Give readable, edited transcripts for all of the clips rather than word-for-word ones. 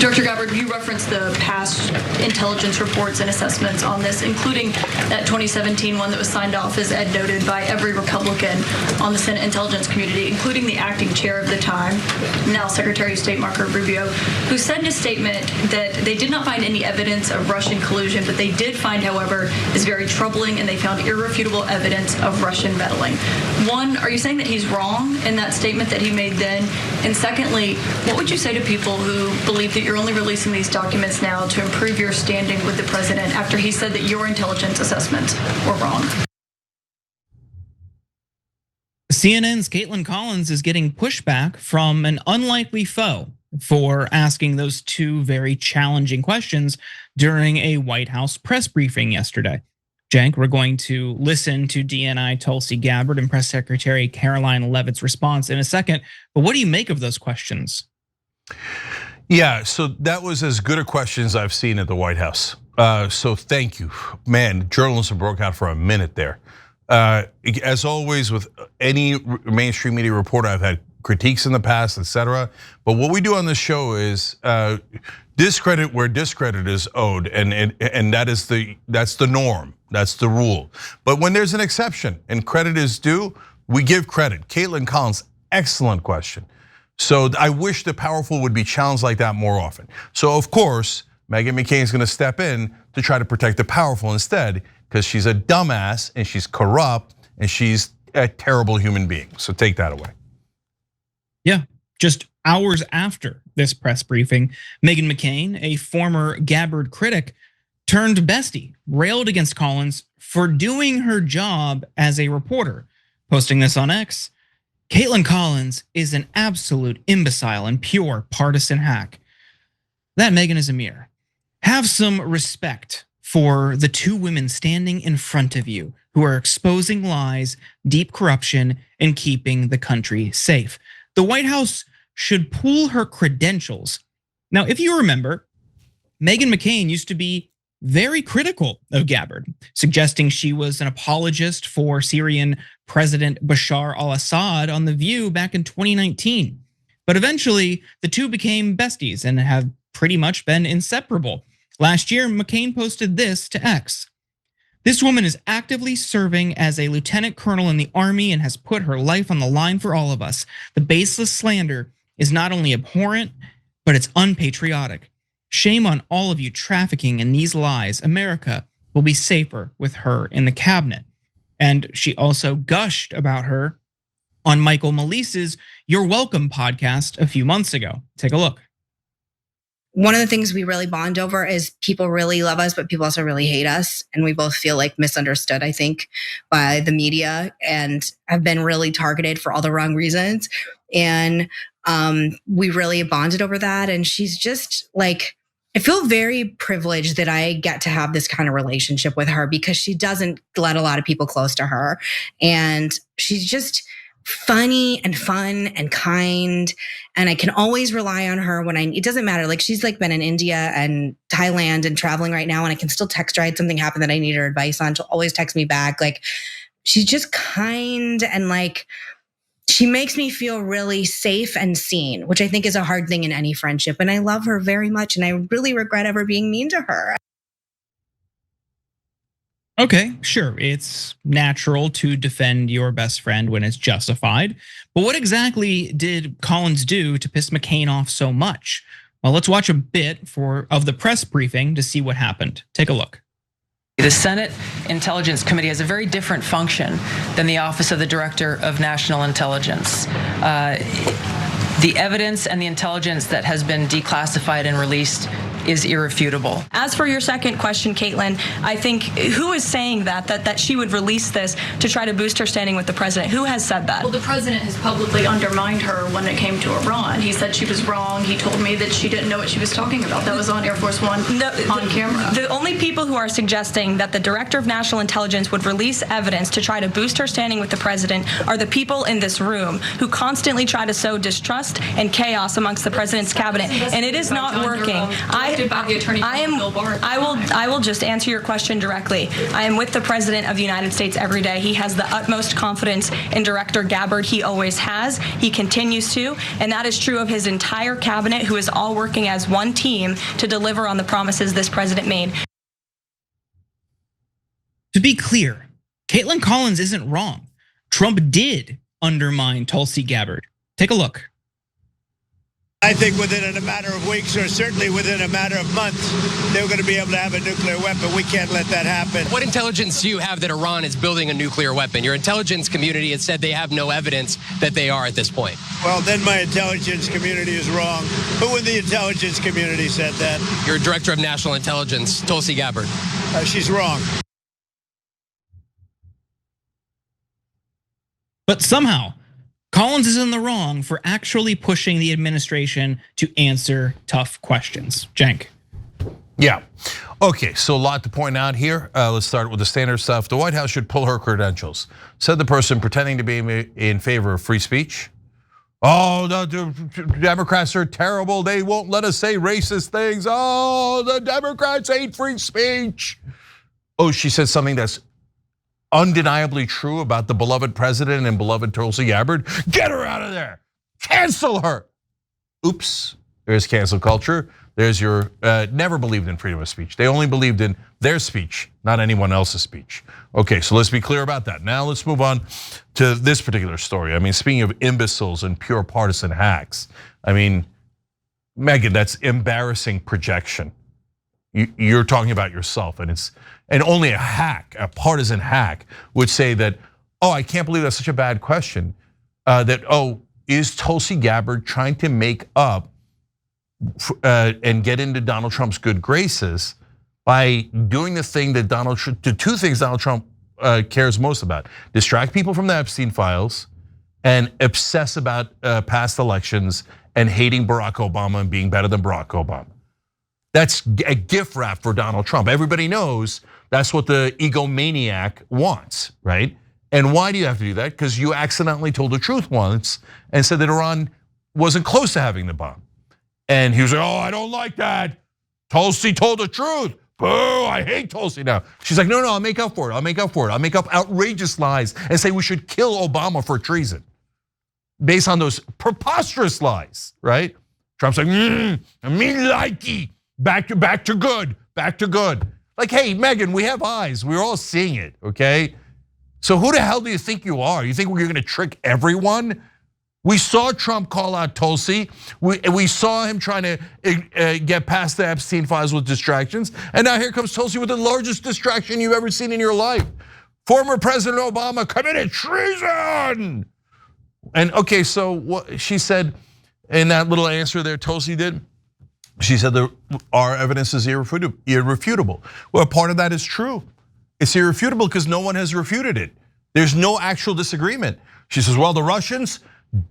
Director Gabbard, you referenced the past intelligence reports and assessments on this, including that 2017 one that was signed off, as Ed noted, by every Republican on the Senate intelligence community, including the acting chair of the time, now Secretary of State Marco Rubio, who said in a statement that they did not find any evidence of Russian collusion, but they did find, however, is very troubling, and they found irrefutable evidence of Russian meddling. One, are you saying that he's wrong in that statement that he made then? And secondly, what would you say to people who believe that you're only releasing these documents now to improve your standing with the president after he said that your intelligence assessments were wrong? CNN's Kaitlan Collins is getting pushback from an unlikely foe for asking those two very challenging questions during a White House press briefing yesterday. Cenk, we're going to listen to DNI Tulsi Gabbard and Press Secretary Karoline Leavitt's response in a second. But what do you make of those questions? Yeah, so that was as good a question as I've seen at the White House. So thank you. Man, journalism broke out for a minute there. As always with any mainstream media reporter, I've had critiques in the past, etc. But what we do on this show is discredit where discredit is owed, and that's the norm, that's the rule. But when there's an exception and credit is due, we give credit. Kaitlan Collins, excellent question. So I wish the powerful would be challenged like that more often. So of course, Meghan McCain is going to step in to try to protect the powerful instead, because she's a dumbass and she's corrupt and she's a terrible human being. So take that away. Yeah, just hours after this press briefing, Meghan McCain, a former Gabbard critic turned bestie, railed against Collins for doing her job as a reporter. Posting this on X, Kaitlan Collins is an absolute imbecile and pure partisan hack. That Meghan is a mirror. Have some respect for the two women standing in front of you who are exposing lies, deep corruption, and keeping the country safe. The White House should pool her credentials. Now, if you remember, Meghan McCain used to be very critical of Gabbard, suggesting she was an apologist for Syrian President Bashar al-Assad on The View back in 2019. But eventually, the two became besties and have pretty much been inseparable. Last year, McCain posted this to X. This woman is actively serving as a lieutenant colonel in the army and has put her life on the line for all of us. The baseless slander is not only abhorrent, but it's unpatriotic. Shame on all of you trafficking in these lies. America will be safer with her in the cabinet. And she also gushed about her on Michael Malice's You're Welcome podcast a few months ago. Take a look. One of the things we really bond over is people really love us, but people also really hate us. And we both feel like misunderstood, I think, by the media and have been really targeted for all the wrong reasons. And we really bonded over that. And she's just like, I feel very privileged that I get to have this kind of relationship with her because she doesn't let a lot of people close to her. And she's just funny and fun and kind. And I can always rely on her when it doesn't matter. Like she's like been in India and Thailand and traveling right now. And I can still text her. I had something happen that I need her advice on. She'll always text me back. Like she's just kind and like, she makes me feel really safe and seen, which I think is a hard thing in any friendship. And I love her very much. And I really regret ever being mean to her. Okay, sure, it's natural to defend your best friend when it's justified. But what exactly did Collins do to piss McCain off so much? Well, let's watch a bit of the press briefing to see what happened. Take a look. The Senate Intelligence Committee has a very different function than the Office of the Director of National Intelligence. The evidence and the intelligence that has been declassified and released is irrefutable. As for your second question, Kaitlan, I think who is saying that she would release this to try to boost her standing with the president? Who has said that? Well, the president has publicly undermined her when it came to Iran. He said she was wrong. He told me that she didn't know what she was talking about. That was on Air Force One on camera. The only people who are suggesting that the Director of National Intelligence would release evidence to try to boost her standing with the president are the people in this room who constantly try to sow distrust and chaos amongst the president's cabinet. And it is not working. I elected by the Attorney General Bill Barr. I will just answer your question directly. I am with the President of the United States every day. He has the utmost confidence in Director Gabbard. He always has. He continues to, and that is true of his entire cabinet, who is all working as one team to deliver on the promises this president made. To be clear, Kaitlan Collins isn't wrong. Trump did undermine Tulsi Gabbard. Take a look. I think within a matter of weeks, or certainly within a matter of months, they're going to be able to have a nuclear weapon. We can't let that happen. What intelligence do you have that Iran is building a nuclear weapon? Your intelligence community has said they have no evidence that they are at this point. Well, then my intelligence community is wrong. Who in the intelligence community said that? Your director of national intelligence, Tulsi Gabbard. She's wrong. But somehow, Collins is in the wrong for actually pushing the administration to answer tough questions. Cenk. Yeah. Okay, so a lot to point out here. Let's start with the standard stuff. The White House should pull her credentials, said the person pretending to be in favor of free speech. Oh, the Democrats are terrible. They won't let us say racist things. Oh, the Democrats hate free speech. Oh, she said something that's undeniably true about the beloved president and beloved Tulsi Gabbard. Get her out of there. Cancel her. Oops, there's cancel culture. There's your, never believed in freedom of speech. They only believed in their speech, not anyone else's speech. Okay, so let's be clear about that. Now let's move on to this particular story. I mean, speaking of imbeciles and pure partisan hacks, I mean, Meghan, that's embarrassing projection. You're talking about yourself, and only a hack, a partisan hack, would say that, oh, I can't believe that's such a bad question. Is Tulsi Gabbard trying to make up and get into Donald Trump's good graces by doing the two things Donald Trump cares most about: distract people from the Epstein files and obsess about past elections and hating Barack Obama and being better than Barack Obama. That's a gift wrap for Donald Trump. Everybody knows that's what the egomaniac wants, right? And why do you have to do that? Because you accidentally told the truth once and said that Iran wasn't close to having the bomb. And he was like, oh, I don't like that. Tulsi told the truth. Boo, I hate Tulsi now. She's like, no, I'll make up for it. I'll make up outrageous lies and say we should kill Obama for treason based on those preposterous lies, right? Trump's like, me likey. Back to good. Like, hey, Meghan, we have eyes. We're all seeing it, okay? So who the hell do you think you are? You think we're gonna trick everyone? We saw Trump call out Tulsi. We saw him trying to get past the Epstein files with distractions. And now here comes Tulsi with the largest distraction you've ever seen in your life. Former President Obama committed treason. And okay, so what she said in that little answer there, Tulsi did, she said that our evidence is irrefutable. Well, part of that is true. It's irrefutable because no one has refuted it. There's no actual disagreement. She says, well, the Russians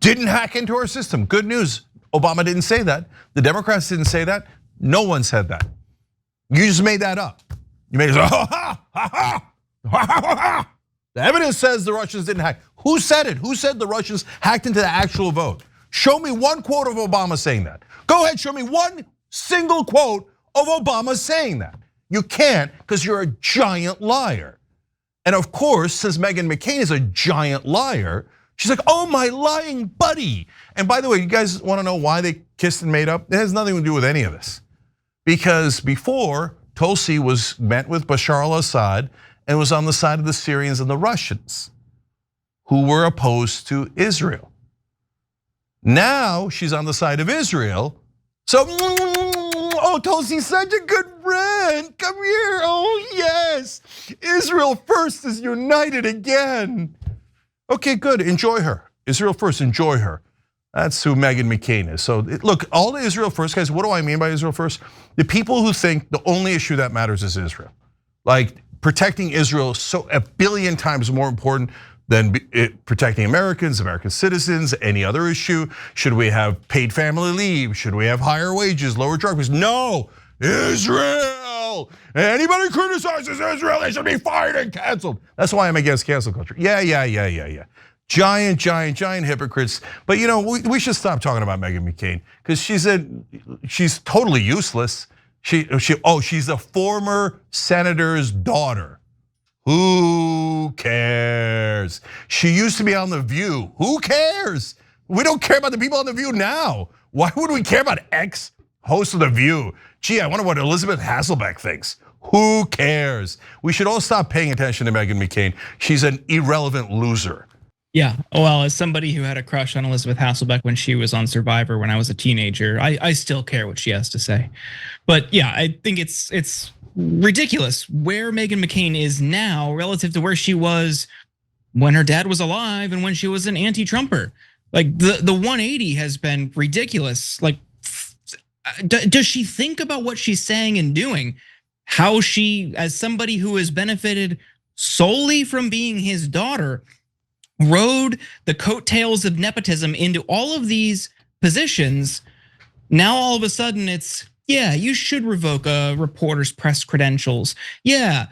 didn't hack into our system. Good news, Obama didn't say that. The Democrats didn't say that. No one said that. You just made that up. You made it, The evidence says the Russians didn't hack. Who said it? Who said the Russians hacked into the actual vote? Show me one quote of Obama saying that. Go ahead, show me one single quote of Obama saying that. You can't because you're a giant liar. And of course, since Meghan McCain is a giant liar, she's like, oh, my lying buddy. And by the way, you guys wanna know why they kissed and made up? It has nothing to do with any of this. Because before, Tulsi was met with Bashar al-Assad and was on the side of the Syrians and the Russians who were opposed to Israel. Now she's on the side of Israel. So, oh, Tulsi's such a good friend. Come here, oh yes. Israel first is united again. Okay, good, enjoy her. Israel first, enjoy her. That's who Meghan McCain is. So look, all the Israel first guys, what do I mean by Israel first? The people who think the only issue that matters is Israel. Like protecting Israel is so 1 billion times more important than protecting Americans, American citizens, any other issue. Should we have paid family leave? Should we have higher wages, lower drug prices? No, Israel. Anybody criticizes Israel, they should be fired and canceled. That's why I'm against cancel culture. Yeah. Giant hypocrites. But we should stop talking about Meghan McCain because she's totally useless. She's a former senator's daughter. Who cares? She used to be on The View. Who cares? We don't care about the people on The View now. Why would we care about ex-host of The View? Gee, I wonder what Elizabeth Hasselbeck thinks. Who cares? We should all stop paying attention to Meghan McCain. She's an irrelevant loser. Yeah, well, as somebody who had a crush on Elizabeth Hasselbeck when she was on Survivor when I was a teenager, I still care what she has to say. But yeah, I think it's ridiculous where Meghan McCain is now relative to where she was when her dad was alive and when she was an anti-Trumper. Like the 180 has been ridiculous. Like, does she think about what she's saying and doing? How she, as somebody who has benefited solely from being his daughter, rode the coattails of nepotism into all of these positions. Now all of a sudden it's, yeah, you should revoke a reporter's press credentials. Yeah,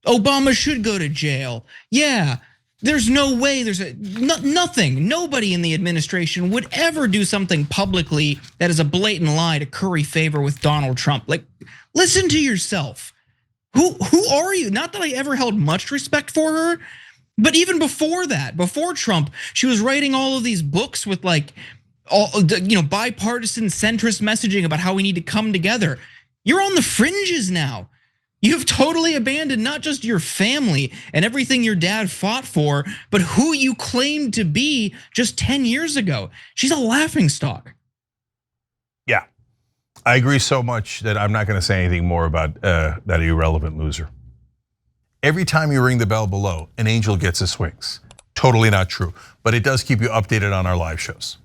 Obama should go to jail. Yeah, there's no way, nothing. Nobody in the administration would ever do something publicly that is a blatant lie to curry favor with Donald Trump. Like, listen to yourself. Who are you? Not that I ever held much respect for her, but even before that, before Trump, she was writing all of these books with like all bipartisan centrist messaging about how we need to come together. You're on the fringes now. You've totally abandoned not just your family and everything your dad fought for, but who you claimed to be just 10 years ago. She's a laughingstock. Yeah, I agree so much that I'm not going to say anything more about that irrelevant loser. Every time you ring the bell below, an angel gets his wings. Totally not true, but it does keep you updated on our live shows.